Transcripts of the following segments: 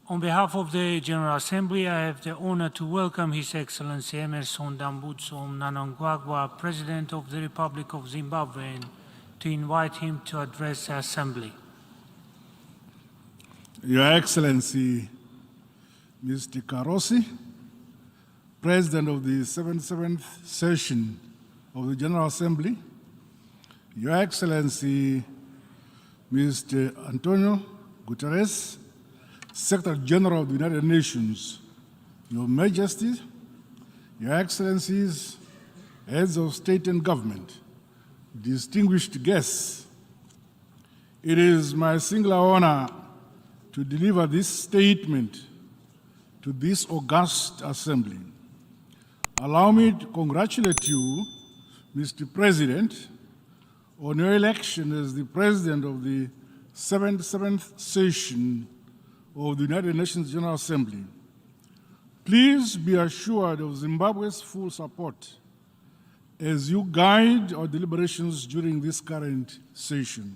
On behalf of the General Assembly, I have the honor to welcome His Excellency Emmerson Dambudzo Mnangagwa, President of the Republic of Zimbabwe, and to invite him to address the Assembly. Your Excellency, Mr. Karosi, President of the 77th session of the General Assembly, Your Excellency, Mr. Antonio Guterres, Secretary General of the United Nations, Your Majesty, Your Excellencies, Heads of State and Government, distinguished guests, it is my singular honor to deliver this statement to this august assembly. Allow me to congratulate you, Mr. President, on your election as the President of the 77th session of the United Nations General Assembly. Please be assured of Zimbabwe's full support as you guide our deliberations during this current session.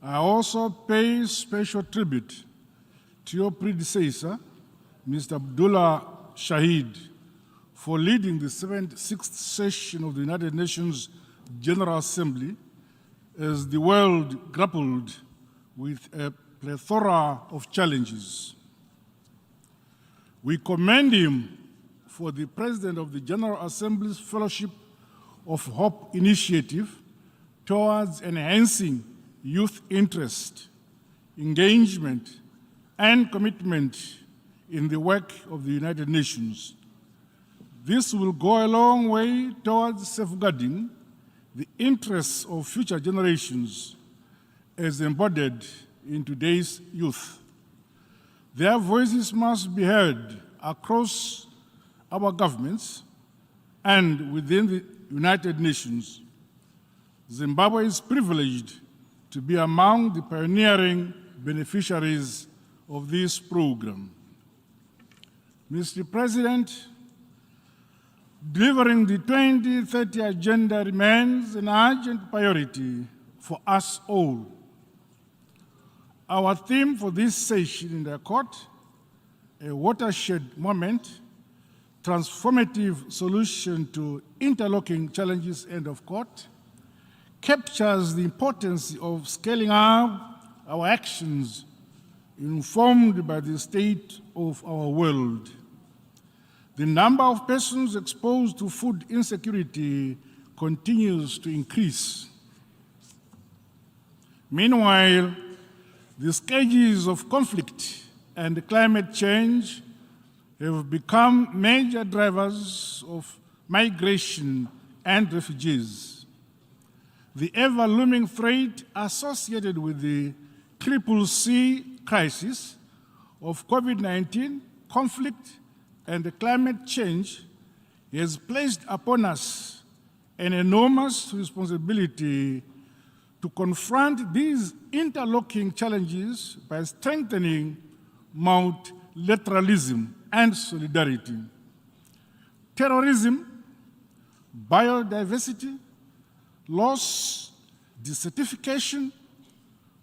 I also pay special tribute to your predecessor, Mr. Abdullah Shahid, for leading the 76th session of the United Nations General Assembly as the world grappled with a plethora of challenges. We commend him for the President of the General Assembly's Fellowship of Hope initiative towards enhancing youth interest, engagement, and commitment in the work of the United Nations. This will go a long way towards safeguarding the interests of future generations as embodied in today's youth. Their voices must be heard across our governments and within the United Nations. Zimbabwe is privileged to be among the pioneering beneficiaries of this program. Mr. President, delivering the 2030 agenda remains an urgent priority for us all. Our theme for this session in the court, a watershed moment, transformative solution to interlocking challenges, end of quote, captures the importance of scaling up our actions informed by the state of our world. The number of persons exposed to food insecurity continues to increase. Meanwhile, the scourges of conflict and climate change have become major drivers of migration and refugees. The ever-looming threat associated with the CCC crisis of COVID-19, conflict, and climate change has placed upon us an enormous responsibility to confront these interlocking challenges by strengthening multilateralism and solidarity. Terrorism, biodiversity, loss, desertification,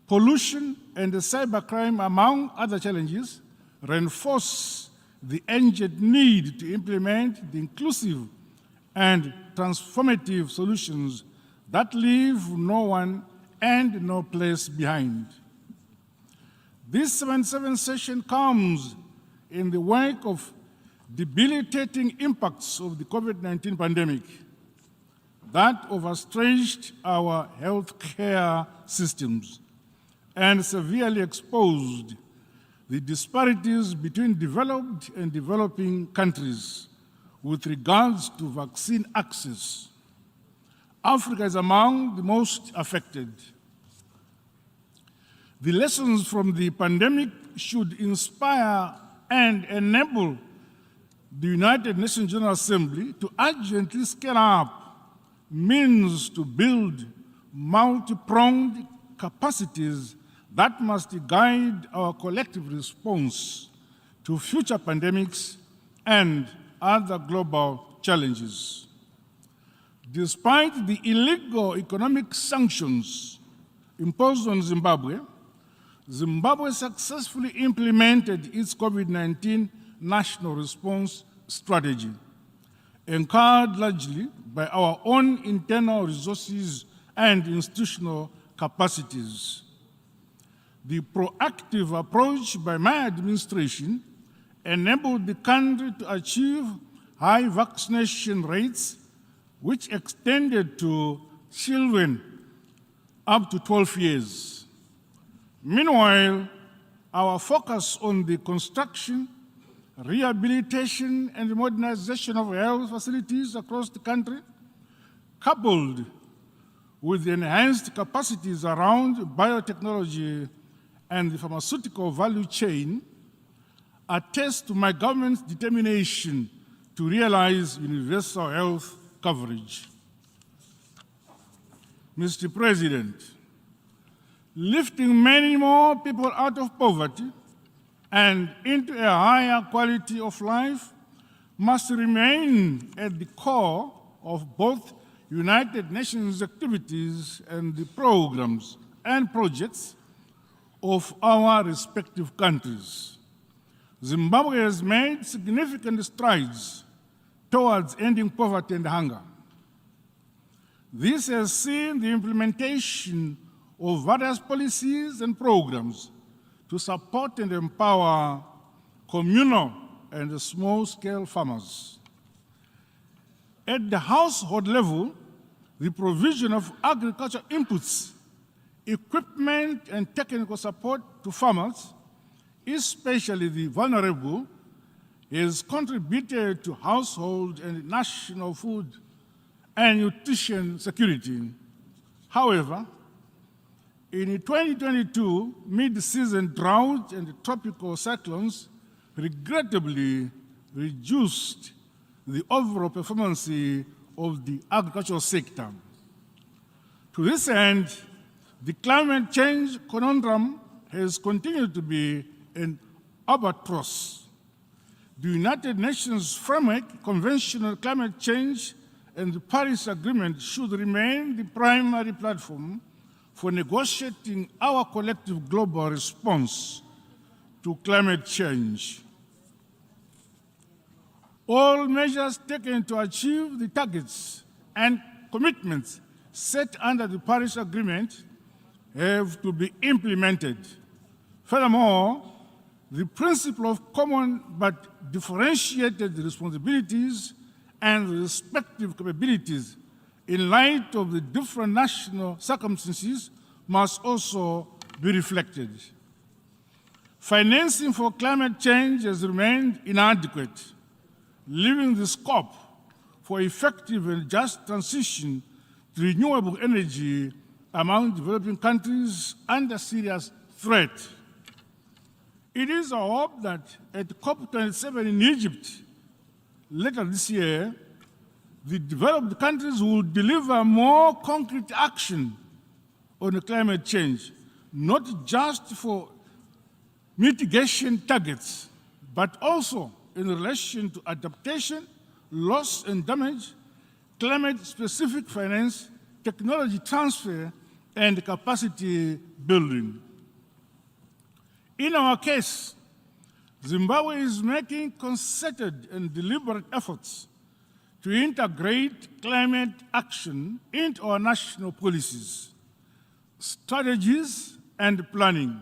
pollution, and cybercrime, among other challenges, reinforce the urgent need to implement the inclusive and transformative solutions that leave no one and no place behind. This 77th session comes in the wake of debilitating impacts of the COVID-19 pandemic that overstretched our healthcare systems and severely exposed the disparities between developed and developing countries with regards to vaccine access. Africa is among the most affected. The lessons from the pandemic should inspire and enable the United Nations General Assembly to urgently scale up means to build multi-pronged capacities that must guide our collective response to future pandemics and other global challenges. Despite the illegal economic sanctions imposed on Zimbabwe, Zimbabwe successfully implemented its COVID-19 national response strategy, encouraged largely by our own internal resources and institutional capacities. The proactive approach by my administration enabled the country to achieve high vaccination rates, which extended to children up to 12 years. Meanwhile, our focus on the construction, rehabilitation, and modernization of health facilities across the country, coupled with the enhanced capacities around biotechnology and the pharmaceutical value chain, attest to my government's determination to realize universal health coverage. Mr. President, lifting many more people out of poverty and into a higher quality of life must remain at the core of both United Nations activities and the programs and projects of our respective countries. Zimbabwe has made significant strides towards ending poverty and hunger. This has seen the implementation of various policies and programs to support and empower communal and small-scale farmers. At the household level, the provision of agricultural inputs, equipment, and technical support to farmers, especially the vulnerable, has contributed to household and national food and nutrition security. However, in 2022, mid-season drought and tropical cyclones regrettably reduced the overall performance of the agricultural sector. To this end, the climate change conundrum has continued to be an albatross. The United Nations Framework Convention on Climate Change and the Paris Agreement should remain the primary platform for negotiating our collective global response to climate change. All measures taken to achieve the targets and commitments set under the Paris Agreement have to be implemented. Furthermore, the principle of common but differentiated responsibilities and respective capabilities in light of the different national circumstances must also be reflected. Financing for climate change has remained inadequate, leaving the scope for effective and just transition to renewable energy among developing countries under serious threat. It is our hope that at COP27 in Egypt later this year, the developed countries will deliver more concrete action on climate change, not just for mitigation targets, but also in relation to adaptation, loss and damage, climate-specific finance, technology transfer, and capacity building. In our case, Zimbabwe is making concerted and deliberate efforts to integrate climate action into our national policies, strategies, and planning.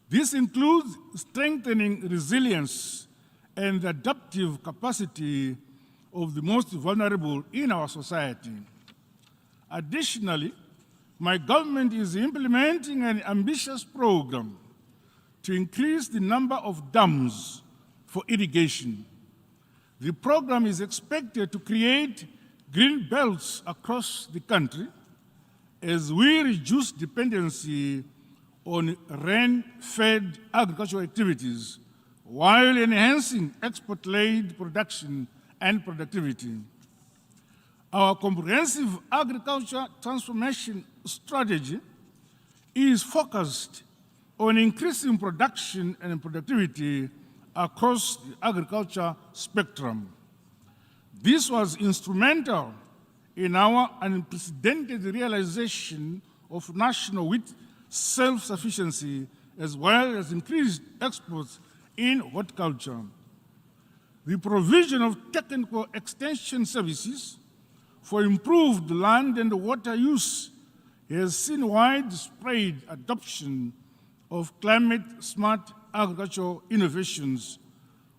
This includes strengthening resilience and adaptive capacity of the most vulnerable in our society. Additionally, my government is implementing an ambitious program to increase the number of dams for irrigation. The program is expected to create green belts across the country as we reduce dependency on rain-fed agricultural activities while enhancing export-led production and productivity. Our comprehensive agriculture transformation strategy is focused on increasing production and productivity across the agriculture spectrum. This was instrumental in our unprecedented realization of national wheat self-sufficiency as well as increased exports in horticulture. The provision of technical extension services for improved land and water use has seen widespread adoption of climate-smart agricultural innovations,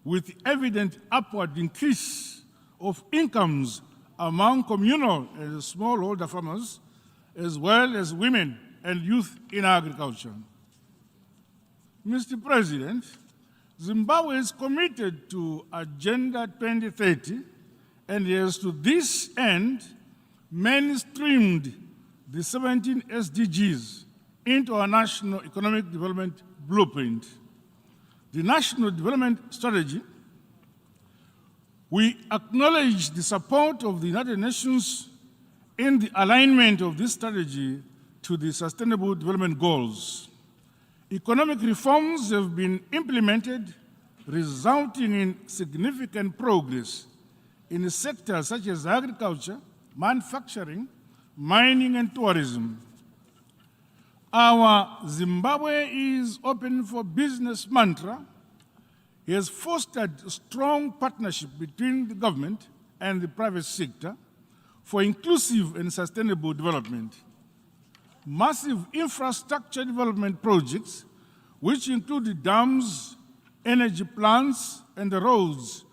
with evident upward increase of incomes among communal and smallholder farmers, as well as women and youth in agriculture. Mr. President, Zimbabwe is committed to Agenda 2030 and has to this end mainstreamed the 17 SDGs into our National Economic Development Blueprint. The National Development Strategy, we acknowledge the support of the United Nations in the alignment of this strategy to the Sustainable Development Goals. Economic reforms have been implemented, resulting in significant progress in sectors such as agriculture, manufacturing, mining, and tourism. Our Zimbabwe is open for business mantra has fostered a strong partnership between the government and the private sector for inclusive and sustainable development. Massive infrastructure development projects, which include the dams, energy plants, and the roads,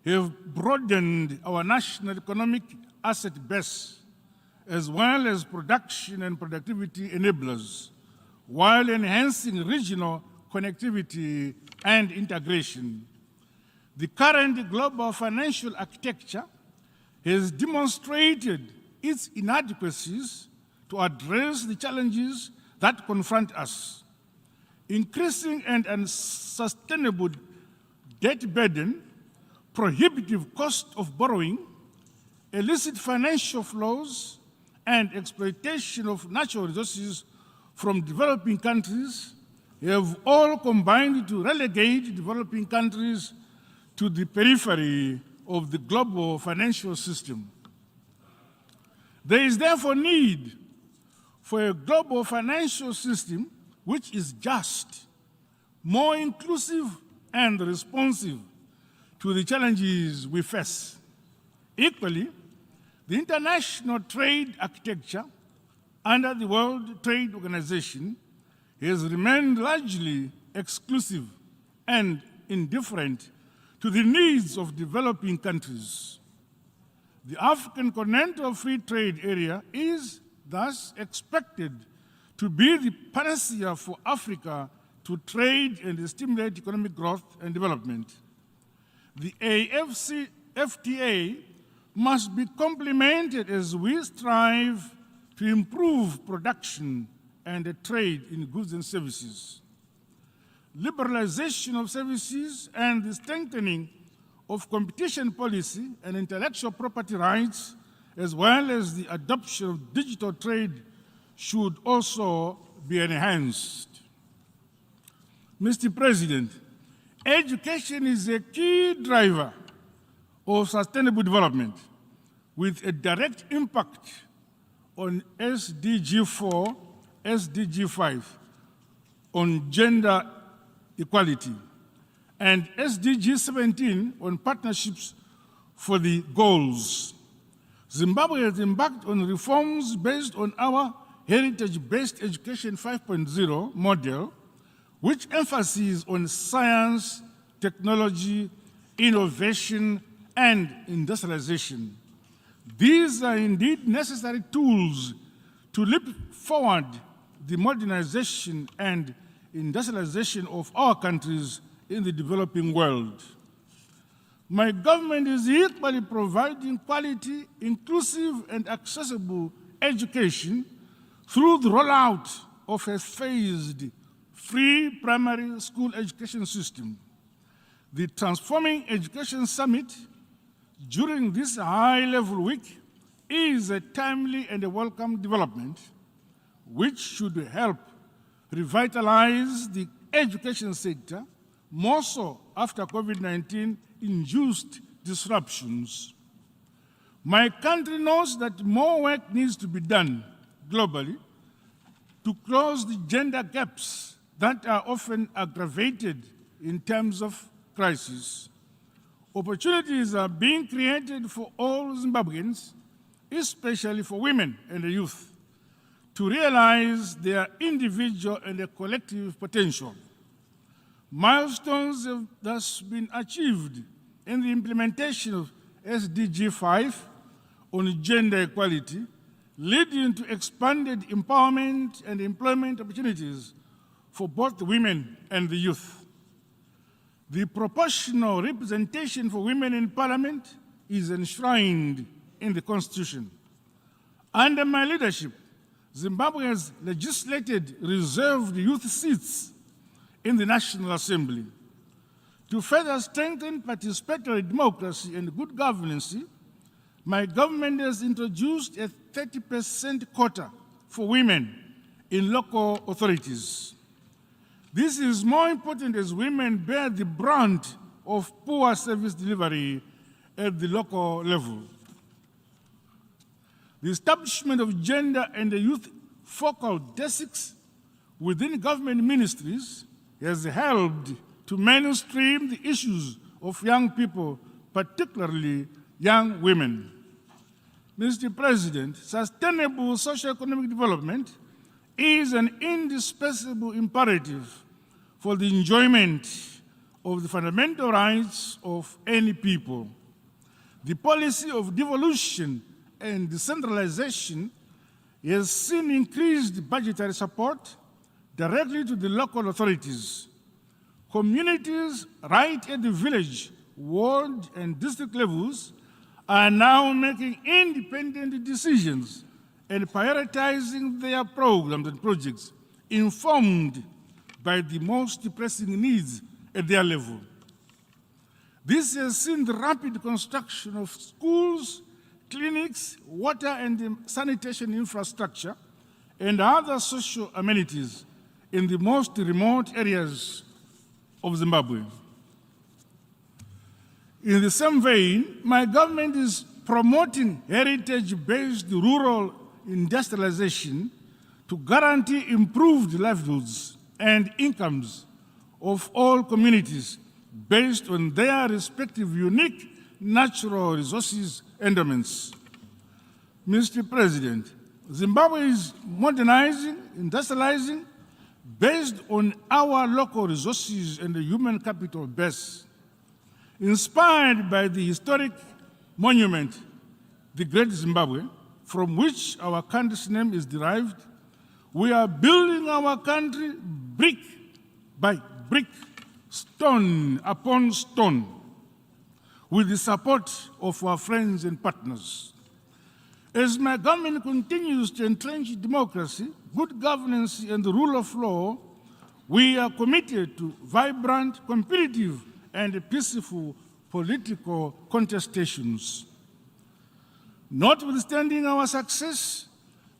have broadened our national economic asset base, as well as production and productivity enablers, while enhancing regional connectivity and integration. The current global financial architecture has demonstrated its inadequacies to address the challenges that confront us. Increasing and unsustainable debt burden, prohibitive cost of borrowing, illicit financial flows, and exploitation of natural resources from developing countries have all combined to relegate developing countries to the periphery of the global financial system. There is therefore need for a global financial system which is just, more inclusive, and responsive to the challenges we face. Equally, the international trade architecture under the World Trade Organization has remained largely exclusive and indifferent to the needs of developing countries. The African Continental Free Trade Area is thus expected to be the panacea for Africa to trade and stimulate economic growth and development. The AfCFTA must be complemented as we strive to improve production and trade in goods and services. Liberalization of services and the strengthening of competition policy and intellectual property rights, as well as the adoption of digital trade, should also be enhanced. Mr. President, education is a key driver of sustainable development with a direct impact on SDG 4, SDG 5 on gender equality, and SDG 17 on partnerships for the goals. Zimbabwe has embarked on reforms based on our heritage-based education 5.0 model, which emphasizes on science, technology, innovation, and industrialization. These are indeed necessary tools to leap forward the modernization and industrialization of our countries in the developing world. My government is equally providing quality, inclusive, and accessible education through the rollout of a phased free primary school education system. The Transforming Education Summit during this high-level week is a timely and a welcome development which should help revitalize the education sector, more so after COVID-19 induced disruptions. My country knows that more work needs to be done globally to close the gender gaps that are often aggravated in times of crisis. Opportunities are being created for all Zimbabweans, especially for women and the youth, to realize their individual and collective potential. Milestones have thus been achieved in the implementation of SDG 5 on gender equality, leading to expanded empowerment and employment opportunities for both women and the youth. The proportional representation for women in Parliament is enshrined in the Constitution. Under my leadership, Zimbabwe has legislated reserved youth seats in the National Assembly. To further strengthen participatory democracy and good governance, my government has introduced a 30% quota for women in local authorities. This is more important as women bear the brunt of poor service delivery at the local level. The establishment of gender and youth focal desks within government ministries has helped to mainstream the issues of young people, particularly young women. Mr. President, sustainable socio-economic development is an indispensable imperative for the enjoyment of the fundamental rights of any people. The policy of devolution and decentralization has seen increased budgetary support directly to the local authorities. Communities right at the village, ward, and district levels are now making independent decisions and prioritizing their programs and projects informed by the most pressing needs at their level. This has seen the rapid construction of schools, clinics, water and sanitation infrastructure, and other social amenities in the most remote areas of Zimbabwe. In the same vein, my government is promoting heritage-based rural industrialization to guarantee improved livelihoods and incomes of all communities based on their respective unique natural resources endowments. Mr. President, Zimbabwe is modernizing, industrializing, based on our local resources and the human capital base. Inspired by the historic monument, the Great Zimbabwe, from which our country's name is derived, we are building our country brick by brick, stone upon stone, with the support of our friends and partners. As my government continues to entrench democracy, good governance, and the rule of law, we are committed to vibrant, competitive, and peaceful political contestations. Notwithstanding our success,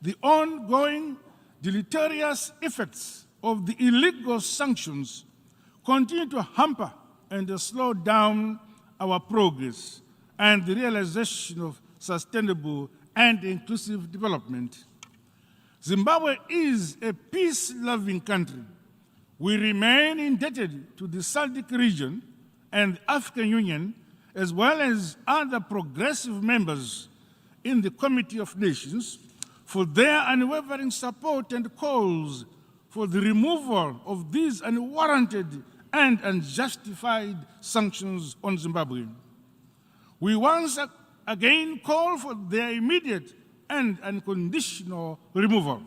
the ongoing deleterious effects of the illegal sanctions continue to hamper and slow down our progress and the realization of sustainable and inclusive development. Zimbabwe is a peace-loving country. We remain indebted to the SADC region and African Union, as well as other progressive members in the Committee of Nations, for their unwavering support and calls for the removal of these unwarranted and unjustified sanctions on Zimbabwe. We once again call for their immediate and unconditional removal.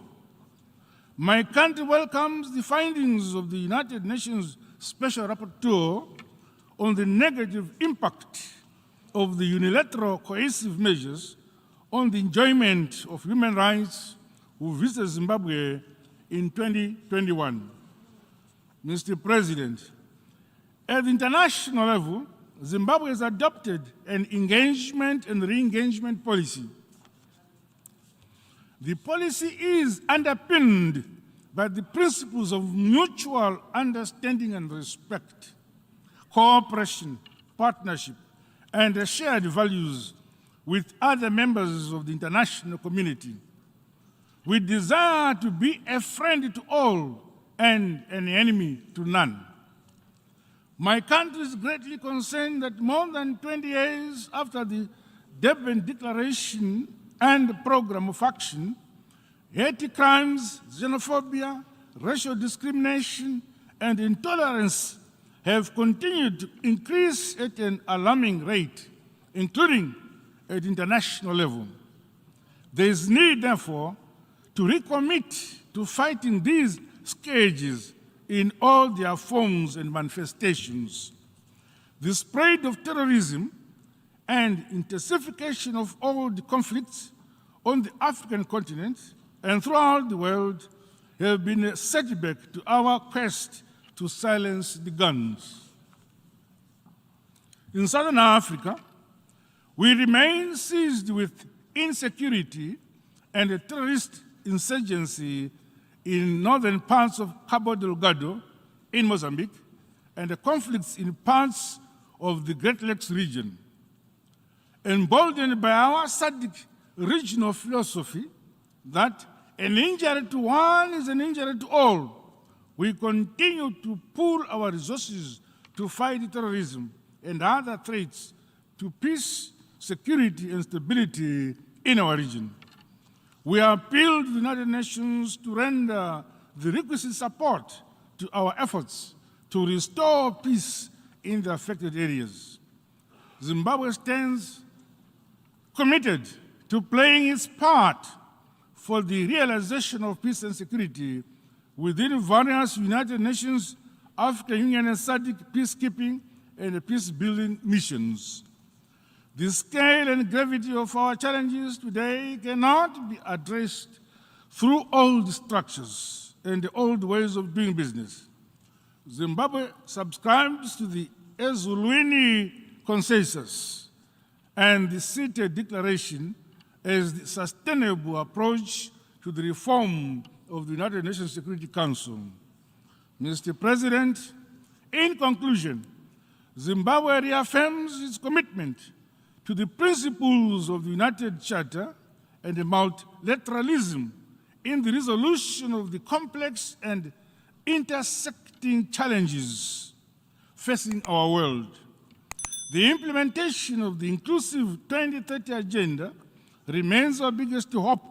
My country welcomes the findings of the United Nations Special Rapporteur on the negative impact of the unilateral coercive measures on the enjoyment of human rights who visited Zimbabwe in 2021. Mr. President, at the international level, Zimbabwe has adopted an engagement and re-engagement policy. The policy is underpinned by the principles of mutual understanding and respect, cooperation, partnership, and shared values with other members of the international community. We desire to be a friend to all and an enemy to none. My country is greatly concerned that more than 20 years after the Durban Declaration and Programme of Action, hate crimes, xenophobia, racial discrimination, and intolerance have continued to increase at an alarming rate, including at international level. There is need, therefore, to recommit to fighting these scourges in all their forms and manifestations. The spread of terrorism and intensification of all the conflicts on the African continent and throughout the world have been a setback to our quest to silence the guns. In Southern Africa, we remain seized with insecurity and a terrorist insurgency in northern parts of Cabo Delgado in Mozambique and the conflicts in parts of the Great Lakes region. Emboldened by our SADC regional philosophy that an injury to one is an injury to all, we continue to pool our resources to fight terrorism and other threats to peace, security, and stability in our region. We appeal to the United Nations to render the requisite support to our efforts to restore peace in the affected areas. Zimbabwe stands committed to playing its part for the realization of peace and security within various United Nations, African Union and SADC peacekeeping and peace-building missions. The scale and gravity of our challenges today cannot be addressed through old structures and the old ways of doing business. Zimbabwe subscribes to the Ezulwini Consensus and the CITE Declaration as the sustainable approach to the reform of the United Nations Security Council. Mr. President, in conclusion, Zimbabwe reaffirms its commitment to the principles of the United Charter and the multilateralism in the resolution of the complex and intersecting challenges facing our world. The implementation of the inclusive 2030 agenda remains our biggest hope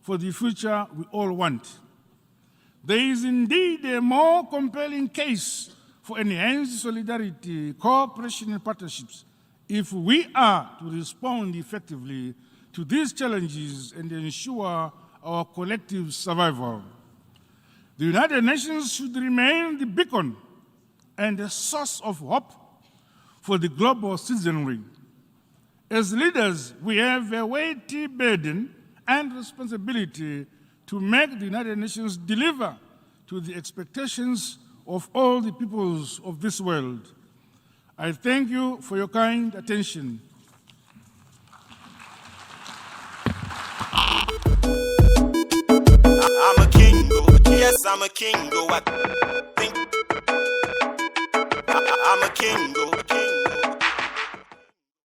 for the future we all want. There is indeed a more compelling case for enhanced solidarity, cooperation, and partnerships if we are to respond effectively to these challenges and ensure our collective survival. The United Nations should remain the beacon and a source of hope for the global citizenry. As leaders, we have a weighty burden and responsibility to make the United Nations deliver to the expectations of all the peoples of this world. I thank you for your kind attention. I'm a king, yes, I'm a king, I think I'm a king,